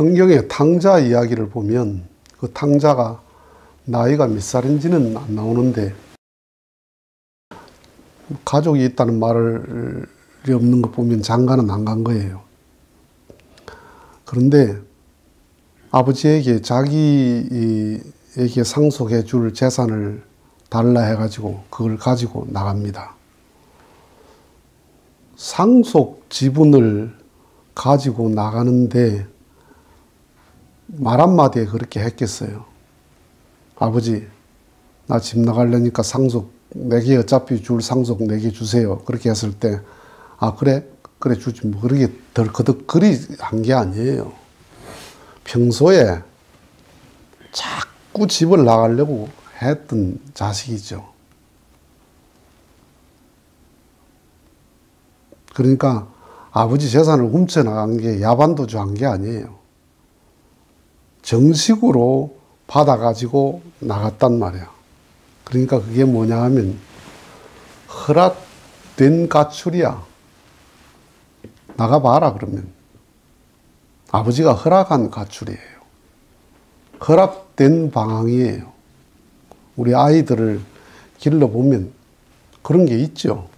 성경의 탕자 이야기를 보면 그 탕자가 나이가 몇 살인지는 안 나오는데 가족이 있다는 말이 없는 거 보면 장가는 안 간 거예요. 그런데 아버지에게 자기에게 상속해 줄 재산을 달라 해가지고 그걸 가지고 나갑니다. 상속 지분을 가지고 나가는데 말 한마디에 그렇게 했겠어요. 아버지, 나 집 나가려니까 상속 내게 어차피 줄 상속 내게 주세요. 그렇게 했을 때, 아, 그래 주지. 뭐 그렇게 덜 거덕거리 한 게 아니에요. 평소에 자꾸 집을 나가려고 했던 자식이죠. 그러니까 아버지 재산을 훔쳐나간 게 야반도주 한 게 아니에요. 정식으로 받아가지고 나갔단 말이야. 그러니까 그게 뭐냐 하면 허락된 가출이야. 나가봐라 그러면. 아버지가 허락한 가출이에요. 허락된 방황이에요. 우리 아이들을 길러보면 그런 게 있죠.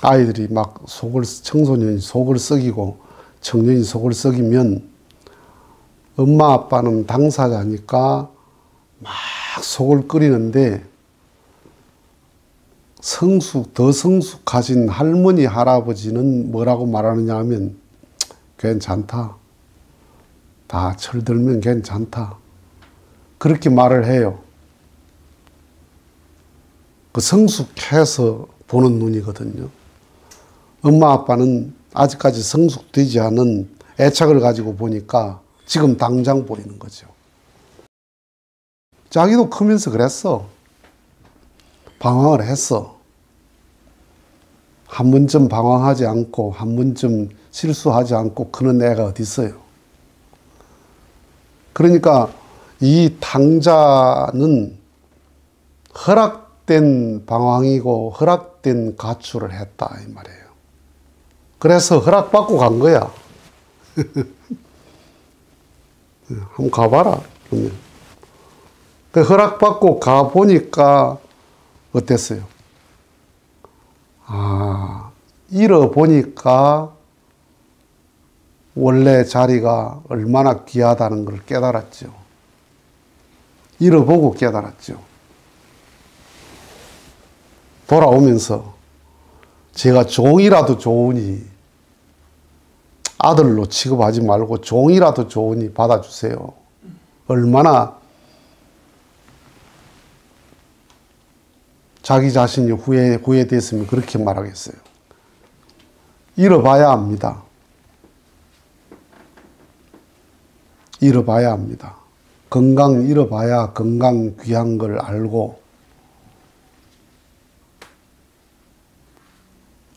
아이들이 막 청소년이 속을 썩이고 청년이 속을 썩이면 엄마 아빠는 당사자니까 막 속을 끓이는데 더 성숙하신 할머니 할아버지는 뭐라고 말하느냐 하면 괜찮다. 다 철들면 괜찮다. 그렇게 말을 해요. 그 성숙해서 보는 눈이거든요. 엄마 아빠는 아직까지 성숙되지 않은 애착을 가지고 보니까 지금 당장 보이는 거죠. 자기도 크면서 그랬어. 방황을 했어. 한 번쯤 방황하지 않고 한 번쯤 실수하지 않고 크는 애가 어디 있어요. 그러니까 이 탕자는 허락된 방황이고 허락된 가출을 했다 이 말이에요. 그래서 허락받고 간 거야. 한번 가봐라. 그러면. 그 허락받고 가보니까 어땠어요? 아, 잃어보니까 원래 자리가 얼마나 귀하다는 걸 깨달았죠. 잃어보고 깨달았죠. 돌아오면서 제가 종이라도 좋으니 아들로 취급하지 말고 종이라도 좋으니 받아주세요. 얼마나 자기 자신이 후회됐으면 그렇게 말하겠어요. 잃어봐야 합니다. 잃어봐야 합니다. 건강 잃어봐야 건강 귀한 걸 알고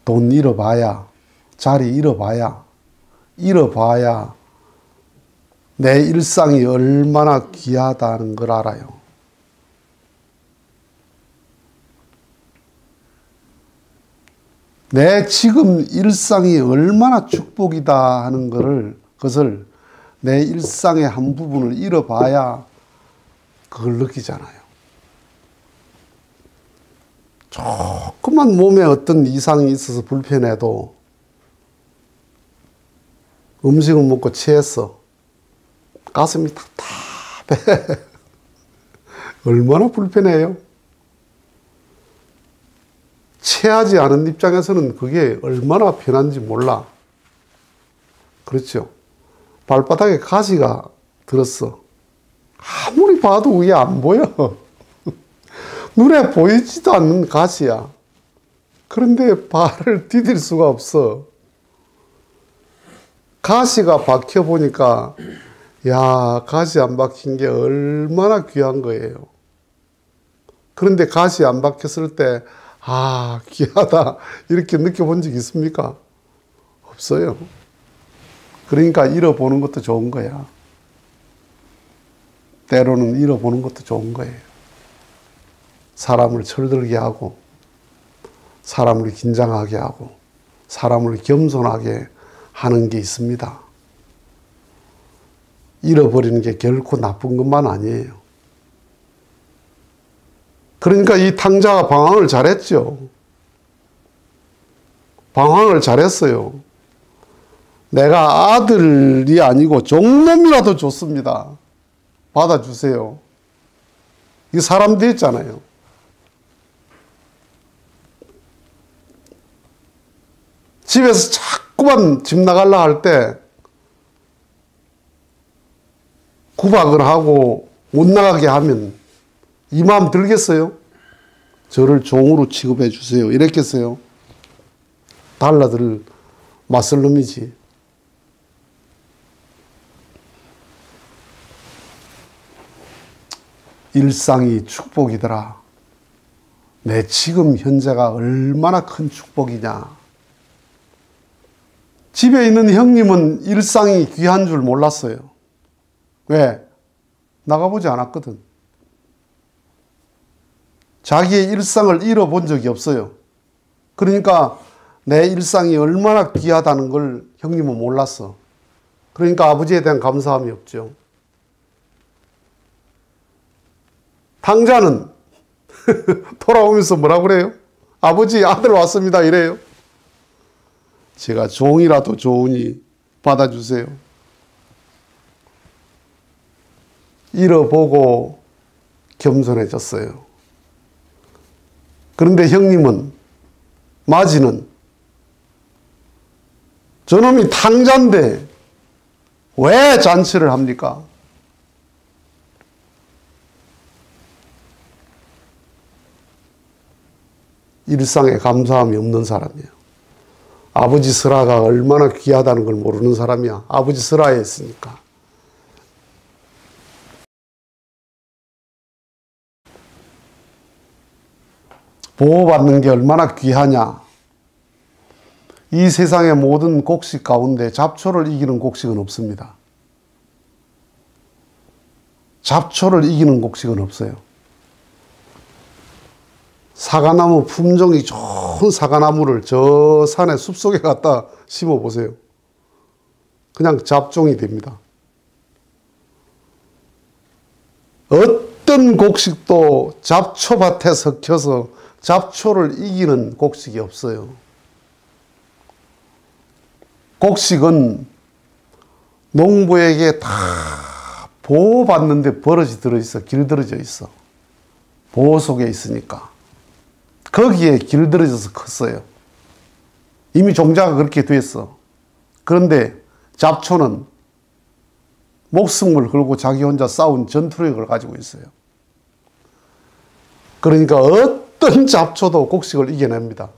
돈 잃어봐야 자리 잃어봐야 내 일상이 얼마나 귀하다는 걸 알아요. 내 지금 일상이 얼마나 축복이다 하는 그것을 내 일상의 한 부분을 잃어봐야 그걸 느끼잖아요. 조금만 몸에 어떤 이상이 있어서 불편해도 음식을 먹고 취했어. 가슴이 답답해. 얼마나 불편해요? 체하지 않은 입장에서는 그게 얼마나 편한지 몰라. 그렇죠? 발바닥에 가시가 들었어. 아무리 봐도 위에 안 보여. 눈에 보이지도 않는 가시야. 그런데 발을 디딜 수가 없어. 가시가 박혀 보니까 야, 가시 안 박힌 게 얼마나 귀한 거예요. 그런데 가시 안 박혔을 때 아, 귀하다 이렇게 느껴본 적 있습니까? 없어요. 그러니까 잃어보는 것도 좋은 거야. 때로는 잃어보는 것도 좋은 거예요. 사람을 철들게 하고 사람을 긴장하게 하고 사람을 겸손하게 하는 게 있습니다. 잃어버리는 게 결코 나쁜 것만 아니에요. 그러니까 이 탕자가 방황을 잘했죠. 방황을 잘했어요. 내가 아들이 아니고 종놈이라도 좋습니다. 받아주세요. 이게 사람 됐잖아요. 집에서 자꾸만 집 나가려 할 때 구박을 하고 못 나가게 하면 이 마음 들겠어요? 저를 종으로 취급해 주세요. 이랬겠어요? 달라들 맞설 놈이지. 일상이 축복이더라. 내 지금 현재가 얼마나 큰 축복이냐. 집에 있는 형님은 일상이 귀한 줄 몰랐어요. 왜? 나가보지 않았거든. 자기의 일상을 잃어본 적이 없어요. 그러니까 내 일상이 얼마나 귀하다는 걸 형님은 몰랐어. 그러니까 아버지에 대한 감사함이 없죠. 탕자는 돌아오면서 뭐라고 그래요? 아버지, 아들 왔습니다. 이래요. 제가 종이라도 좋으니 받아주세요. 잃어보고 겸손해졌어요. 그런데 형님은, 마지는 저놈이 탕자인데 왜 잔치를 합니까? 일상에 감사함이 없는 사람이에요. 아버지 설아가 얼마나 귀하다는 걸 모르는 사람이야. 아버지 설아에 있으니까. 보호받는 게 얼마나 귀하냐. 이 세상의 모든 곡식 가운데 잡초를 이기는 곡식은 없습니다. 잡초를 이기는 곡식은 없어요. 사과나무, 품종이 좋은 사과나무를 저 산의 숲속에 갖다 심어 보세요. 그냥 잡종이 됩니다. 어떤 곡식도 잡초밭에 섞여서 잡초를 이기는 곡식이 없어요. 곡식은 농부에게 다 보호받는데 버릇이 들어있어. 길들여져 있어. 보호 속에 있으니까. 거기에 길들여져서 컸어요. 이미 종자가 그렇게 됐어. 그런데 잡초는 목숨을 걸고 자기 혼자 싸운 전투력을 가지고 있어요. 그러니까 어떤 잡초도 곡식을 이겨냅니다.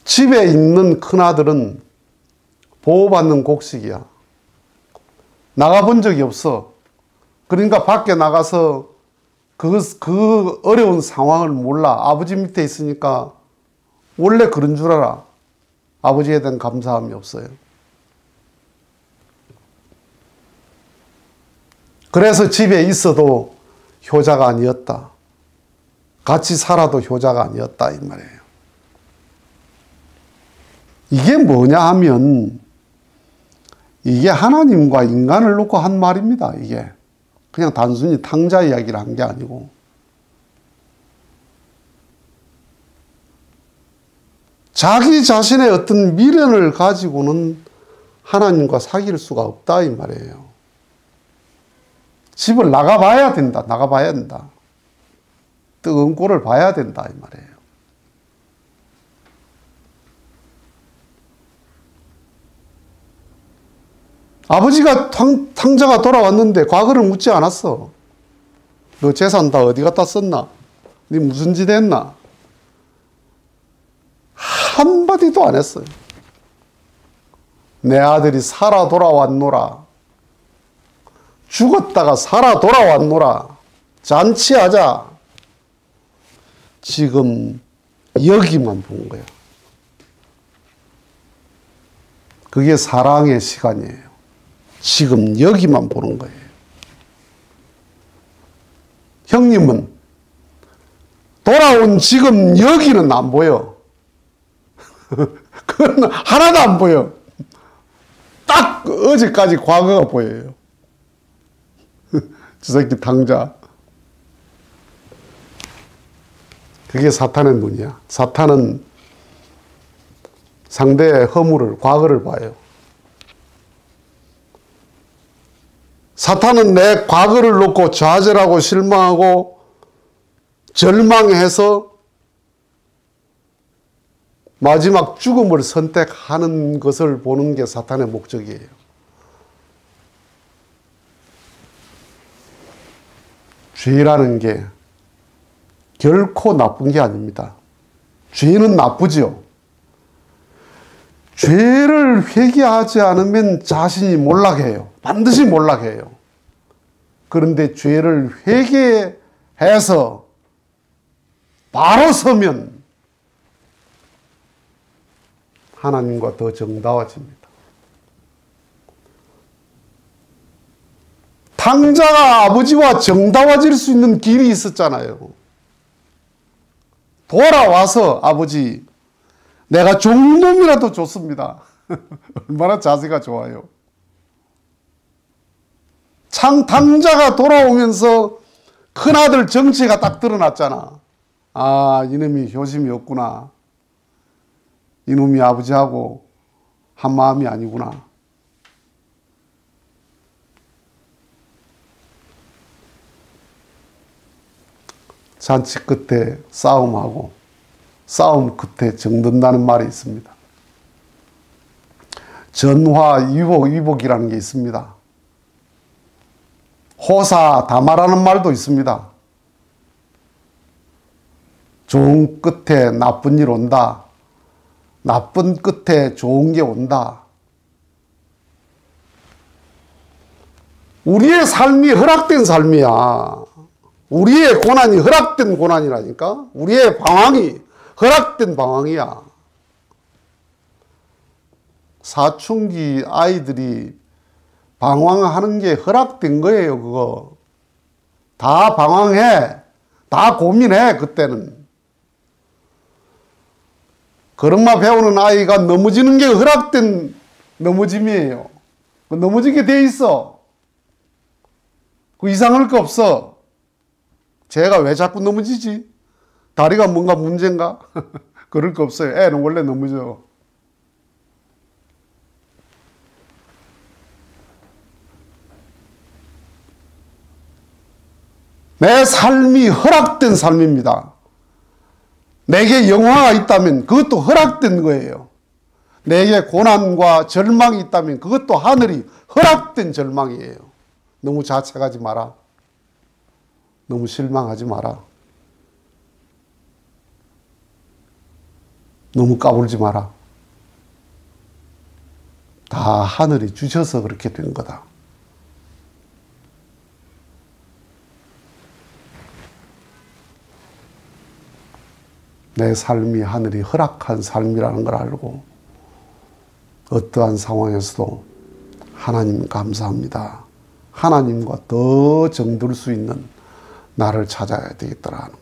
집에 있는 큰아들은 보호받는 곡식이야. 나가본 적이 없어. 그러니까 밖에 나가서 그 어려운 상황을 몰라. 아버지 밑에 있으니까 원래 그런 줄 알아. 아버지에 대한 감사함이 없어요. 그래서 집에 있어도 효자가 아니었다. 같이 살아도 효자가 아니었다 이 말이에요. 이게 뭐냐 하면 이게 하나님과 인간을 놓고 한 말입니다. 이게 그냥 단순히 탕자 이야기를 한 게 아니고 자기 자신의 어떤 미련을 가지고는 하나님과 사귈 수가 없다 이 말이에요. 집을 나가봐야 된다. 나가봐야 된다. 뜨거운 꼴을 봐야 된다 이 말이에요. 아버지가 탕자가 돌아왔는데 과거를 묻지 않았어. 너 재산 다 어디 갖다 썼나? 네 무슨 짓 했나? 한마디도 안 했어요. 내 아들이 살아 돌아왔노라. 죽었다가 살아 돌아왔노라. 잔치하자. 지금 여기만 본 거야. 그게 사랑의 시간이에요. 지금 여기만 보는 거예요. 형님은 돌아온 지금 여기는 안 보여. 그건 하나도 안 보여. 딱 어제까지 과거가 보여요. 저 새끼 당자. 그게 사탄의 눈이야. 사탄은 상대의 허물을, 과거를 봐요. 사탄은 내 과거를 놓고 좌절하고 실망하고 절망해서 마지막 죽음을 선택하는 것을 보는 게 사탄의 목적이에요. 죄라는 게 결코 나쁜 게 아닙니다. 죄는 나쁘지요. 죄를 회개하지 않으면 자신이 몰락해요. 반드시 몰락해요. 그런데 죄를 회개해서 바로 서면 하나님과 더 정다워집니다. 탕자가 아버지와 정다워질 수 있는 길이 있었잖아요. 돌아와서 아버지, 내가 종놈이라도 좋습니다. 얼마나 자세가 좋아요. 탕자가 돌아오면서 큰아들 정체가 딱 드러났잖아. 아, 이놈이 효심이 없구나. 이놈이 아버지하고 한 마음이 아니구나. 잔치 끝에 싸움하고 싸움 끝에 정든다는 말이 있습니다. 전화위복이라는 게 있습니다. 호사다마라는 말도 있습니다. 좋은 끝에 나쁜 일 온다. 나쁜 끝에 좋은 게 온다. 우리의 삶이 허락된 삶이야. 우리의 고난이 허락된 고난이라니까. 우리의 방황이 허락된 방황이야. 사춘기 아이들이 방황하는 게 허락된 거예요. 그거 다 방황해. 다 고민해. 그때는 걸음마 배우는 아이가 넘어지는 게 허락된 넘어짐이에요. 넘어지게 돼 있어. 그 이상할 거 없어. 쟤가 왜 자꾸 넘어지지? 다리가 뭔가 문제인가? 그럴 거 없어요. 애는 원래 넘어져. 내 삶이 허락된 삶입니다. 내게 영화가 있다면 그것도 허락된 거예요. 내게 고난과 절망이 있다면 그것도 하늘이 허락된 절망이에요. 너무 자책하지 마라. 너무 실망하지 마라. 너무 까불지 마라. 다 하늘이 주셔서 그렇게 된 거다. 내 삶이 하늘이 허락한 삶이라는 걸 알고 어떠한 상황에서도 하나님 감사합니다. 하나님과 더 정들 수 있는 나를 찾아야 되겠더라 하는